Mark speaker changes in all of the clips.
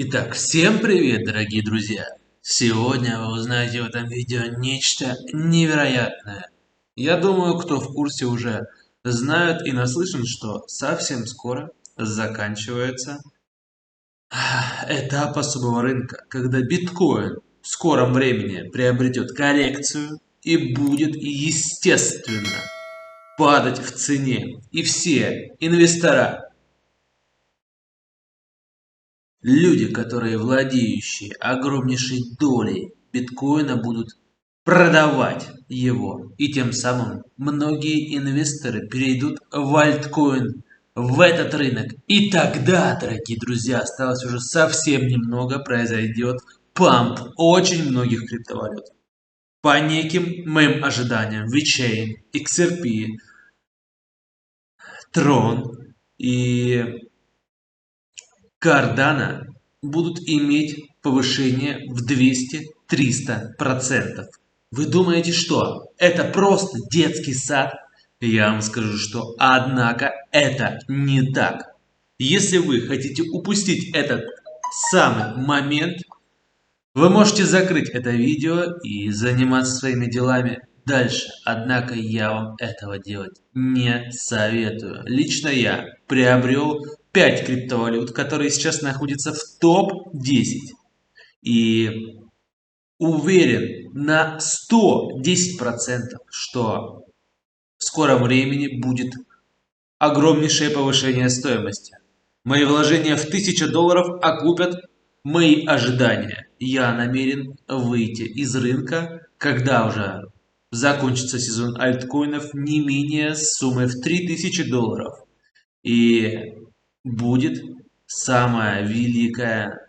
Speaker 1: Итак, всем привет, дорогие друзья! Сегодня вы узнаете в этом видео нечто невероятное. Я думаю, кто в курсе уже знают и наслышан, что совсем скоро заканчивается этап особого рынка, когда биткоин в скором времени приобретет коррекцию и будет, естественно, падать в цене. И все инвестора, люди, которые владеющие огромнейшей долей биткоина, будут продавать его. И тем самым многие инвесторы перейдут в альткоин, в этот рынок. И тогда, дорогие друзья, осталось уже совсем немного, произойдет памп очень многих криптовалют. По неким моим ожиданиям, VeChain, XRP, Tron и Cardano будут иметь повышение в 200-300%. Вы думаете, что это просто детский сад? Я вам скажу, что однако это не так. Если вы хотите упустить этот самый момент, вы можете закрыть это видео и заниматься своими делами дальше. Однако я вам этого делать не советую. Лично я приобрел 5 криптовалют, которые сейчас находятся в топ-10. И уверен на 110%, что в скором времени будет огромнейшее повышение стоимости. Мои вложения в $1000 окупят мои ожидания. Я намерен выйти из рынка, когда уже закончится сезон альткоинов, не менее суммой в $3000. И будет самое великое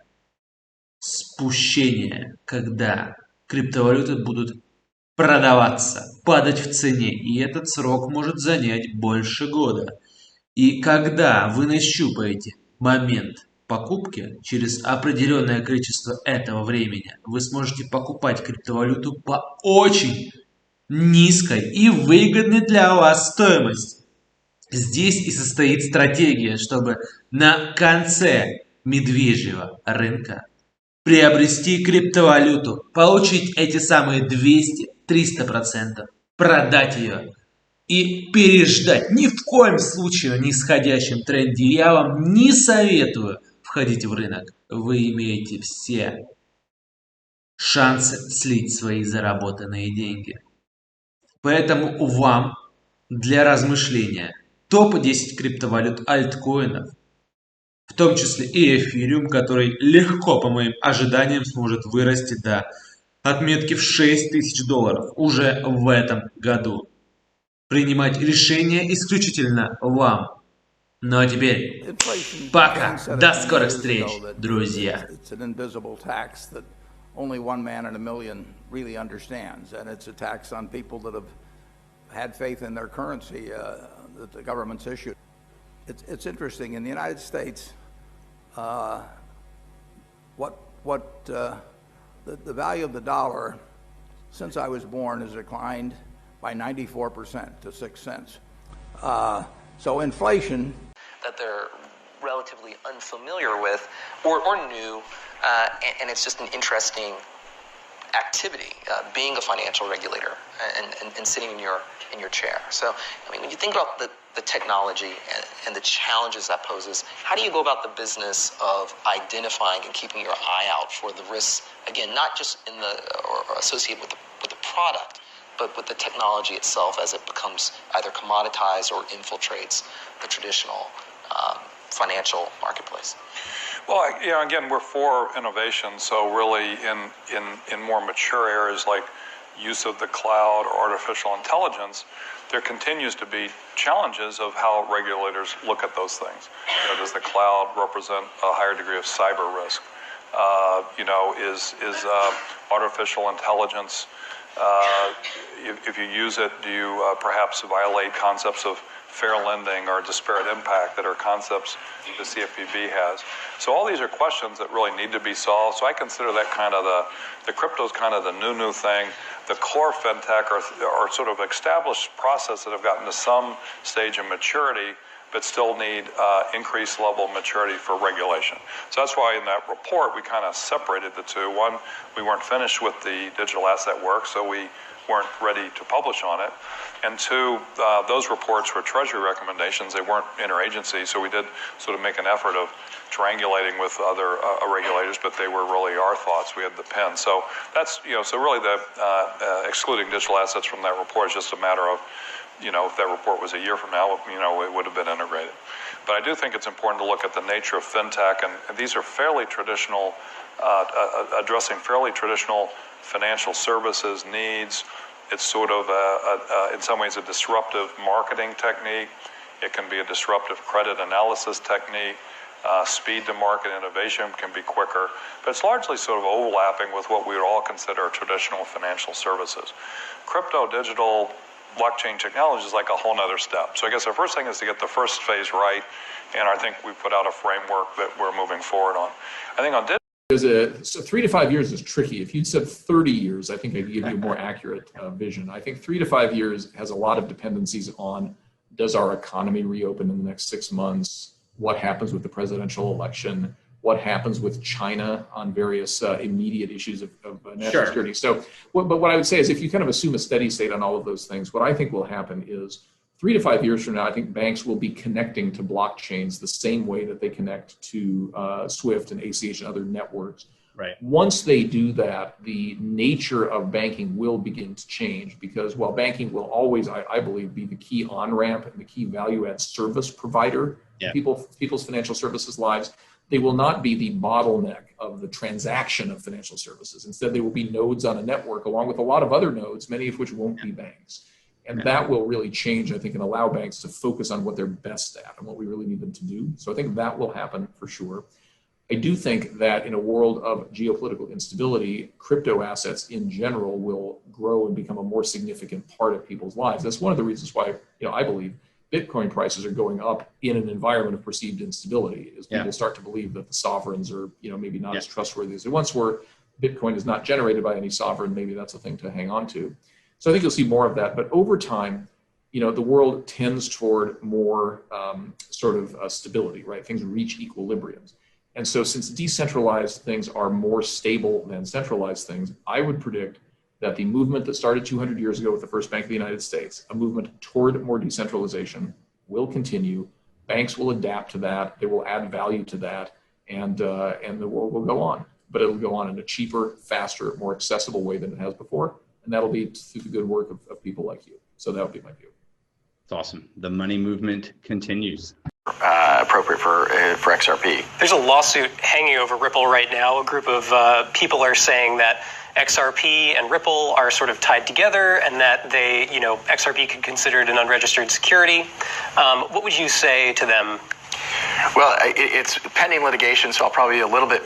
Speaker 1: спущение, когда криптовалюты будут продаваться, падать в цене. И этот срок может занять больше года. И когда вы нащупаете момент покупки, через определенное количество этого времени вы сможете покупать криптовалюту по очень низкой и выгодной для вас стоимости. Здесь и состоит стратегия, чтобы на конце медвежьего рынка приобрести криптовалюту, получить эти самые 200-300%, продать ее и переждать. Ни в коем случае на нисходящем тренде я вам не советую входить в рынок. Вы имеете все шансы слить свои заработанные деньги. Поэтому вам для размышления топ-10 криптовалют альткоинов, в том числе и эфириум, который легко, по моим ожиданиям, сможет вырасти до отметки в $6000 уже в этом году. Принимать решения исключительно вам. Ну а теперь пока. До скорых встреч, друзья.
Speaker 2: Only one man in a million really understands, and it's a tax on people that have had faith in their currency that the government's issued. It's interesting in the United States. The value of the dollar since I was born has declined by 94% to 6 cents. So inflation
Speaker 3: that they're relatively unfamiliar with or new, and it's just an interesting activity, being a financial regulator and sitting in your chair. So, I mean, when you think about the technology and the challenges that poses, how do you go about the business of identifying and keeping your eye out for the risks, again, not just in or associated with the product, but with the technology itself as it becomes either commoditized or infiltrates the traditional financial marketplace?
Speaker 4: Well, again, we're for innovation. So really in more mature areas like use of the cloud or artificial intelligence, there continues to be challenges of how regulators look at those things. Does the cloud represent a higher degree of cyber risk? Is artificial intelligence, if you use it, do you perhaps violate concepts of fair lending or disparate impact that are concepts the CFPB has? So all these are questions that really need to be solved. So I consider that kind of the crypto's kind of the new thing. The core fintech are sort of established process that have gotten to some stage of maturity but still need increased level of maturity for regulation. So that's why in that report we kind of separated the two. One, we weren't finished with the digital asset work, so we weren't ready to publish on it. And two, those reports were Treasury recommendations. They weren't interagency, so we did sort of make an effort of triangulating with other regulators, but they were really our thoughts. We had the pen. So that's, so really the excluding digital assets from that report is just a matter of, if that report was a year from now, it would have been integrated. But I do think it's important to look at the nature of fintech, and these are fairly traditional, addressing fairly traditional financial services needs. It's sort of, in some ways, a disruptive marketing technique. It can be a disruptive credit analysis technique. Speed to market innovation can be quicker, but it's largely sort of overlapping with what we would all consider traditional financial services. Crypto, digital, blockchain technology is like a whole nother step. So I guess the first thing is to get the first phase right, and I think we put out a framework that we're moving forward on. I think on digital,
Speaker 5: so 3 to 5 years is tricky. If you'd said 30 years, I think I'd give you a more accurate vision. I think 3 to 5 years has a lot of dependencies on, does our economy reopen in the next 6 months? What happens with the presidential election? What happens with China on various immediate issues of national security? So, but what I would say is, if you kind of assume a steady state on all of those things, what I think will happen is 3 to 5 years from now, I think banks will be connecting to blockchains the same way that they connect to SWIFT and ACH and other networks.
Speaker 6: Right.
Speaker 5: Once they do that, the nature of banking will begin to change, because while banking will always, I believe, be the key on-ramp and the key value-add service provider in people's financial services lives, they will not be the bottleneck of the transaction of financial services. Instead, they will be nodes on a network along with a lot of other nodes, many of which won't be banks. And that will really change, I think, and allow banks to focus on what they're best at and what we really need them to do. So I think that will happen for sure. I do think that in a world of geopolitical instability, crypto assets in general will grow and become a more significant part of people's lives. That's one of the reasons why, I believe Bitcoin prices are going up in an environment of perceived instability, as people start to believe that the sovereigns are, maybe not as trustworthy as they once were. Bitcoin is not generated by any sovereign. Maybe that's a thing to hang on to. So I think you'll see more of that. But over time, the world tends toward more stability, right? Things reach equilibriums. And so since decentralized things are more stable than centralized things, I would predict that the movement that started 200 years ago with the first Bank of the United States, a movement toward more decentralization, will continue. Banks will adapt to that. They will add value to that, and the world will go on. But it'll go on in a cheaper, faster, more accessible way than it has before. And that'll be through the good work of people like you. So that would be my view.
Speaker 6: It's awesome. The money movement continues.
Speaker 3: Appropriate for XRP.
Speaker 7: There's a lawsuit hanging over Ripple right now. A group of people are saying that XRP and Ripple are sort of tied together, and that they, XRP could consider it an unregistered security. What would you say to them?
Speaker 3: Well, it's pending litigation, so I'll probably be a little bit